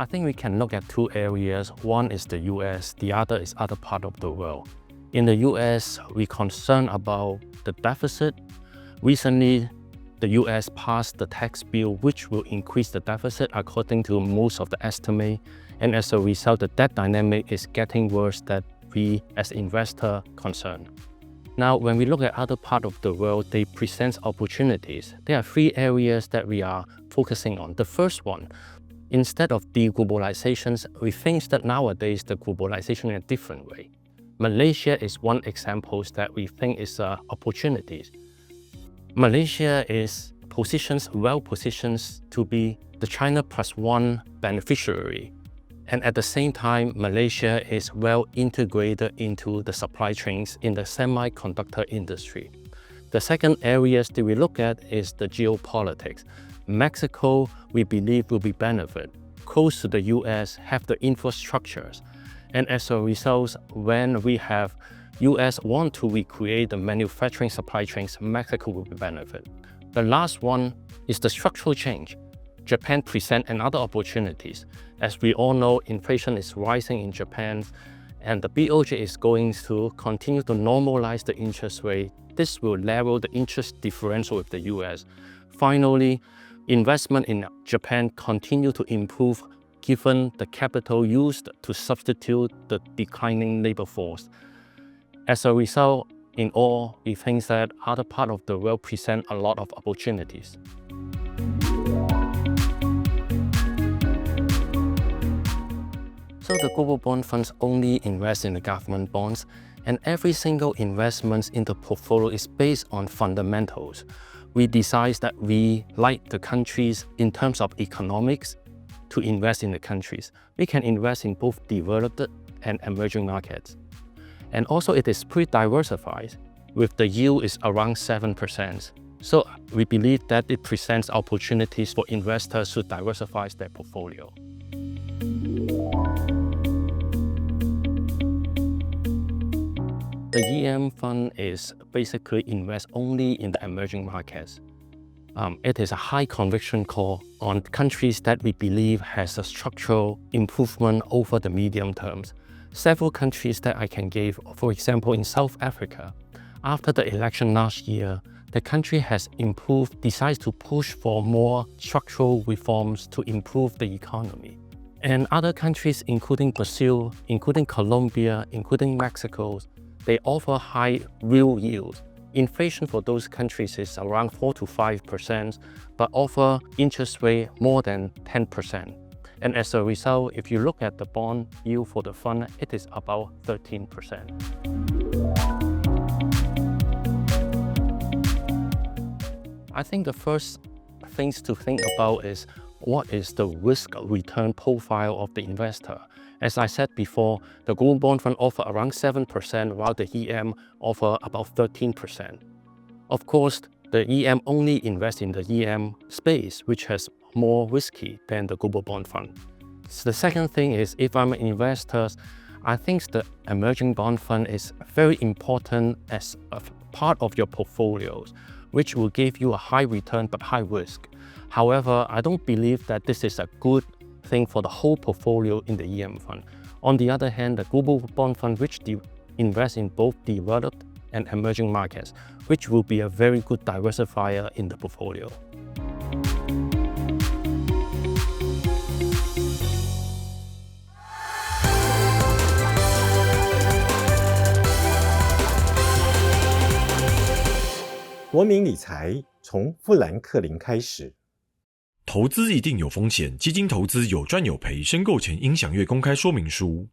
I think we can look at two areas. One is the US, the other is other part of the world. In the US, we're concerned about the deficit. Recently, the US passed the tax bill which will increase the deficit according to most of the estimate. And as a result, the debt dynamic is getting worse that we as investor concerned. Now, when we look at other part of the world, they present opportunities. There are three areas that we are focusing on. The first one, instead of deglobalizations, we think that nowadays the globalization in a different way. Malaysia is one example that we think is opportunities. Malaysia is well positioned to be the China plus one beneficiary. And at the same time, Malaysia is well integrated into the supply chains in the semiconductor industry. The second areas that we look at is the geopolitics. Mexico, we believe, will be benefit. Close to the US, have the infrastructures. And as a result, when we have US want to recreate the manufacturing supply chains, Mexico will be benefit. The last one is the structural change. Japan present another opportunities. As we all know, inflation is rising in Japan, and the BOJ is going to continue to normalize the interest rate. This will level the interest differential with the US. Finally, investment in Japan continue to improve given the capital used to substitute the declining labor force. As a result, in all, we think that other part of the world present a lot of opportunities. So the global bond funds only invest in the government bonds, and every single investment in the portfolio is based on fundamentals. We decide that we like the countries in terms of economics to invest in the countries. We can invest in both developed and emerging markets. And also it is pretty diversified, with the yield is around 7%. So we believe that it presents opportunities for investors to diversify their portfolio. The EM fund is basically invest only in the emerging markets. It is a high conviction call on countries that we believe has a structural improvement over the medium terms. Several countries that I can give, for example, in South Africa, after the election last year, the country has decided to push for more structural reforms to improve the economy. And other countries, including Brazil, including Colombia, including Mexico, they offer high real yields. Inflation for those countries is around 4 to 5%, but offer interest rate more than 10%. And as a result, if you look at the bond yield for the fund, it is about 13%. I think the first things to think about is what is the risk return profile of the investor. As I said before, the global bond fund offer around 7%, while the EM offer about 13%. Of course, the EM only invests in the EM space, which has more risky than the global bond fund. So the second thing is, if I'm an investor, I think the emerging bond fund is very important as a part of your portfolios, which will give you a high return but high risk. However, I don't believe that this is a good thing for the whole portfolio in the EM fund. On the other hand, the global bond fund, which invests in both developed and emerging markets, which will be a very good diversifier in the portfolio.国民理财从富兰克林开始。投资一定有风险，基金投资有赚有赔，申购前应详阅公开说明书。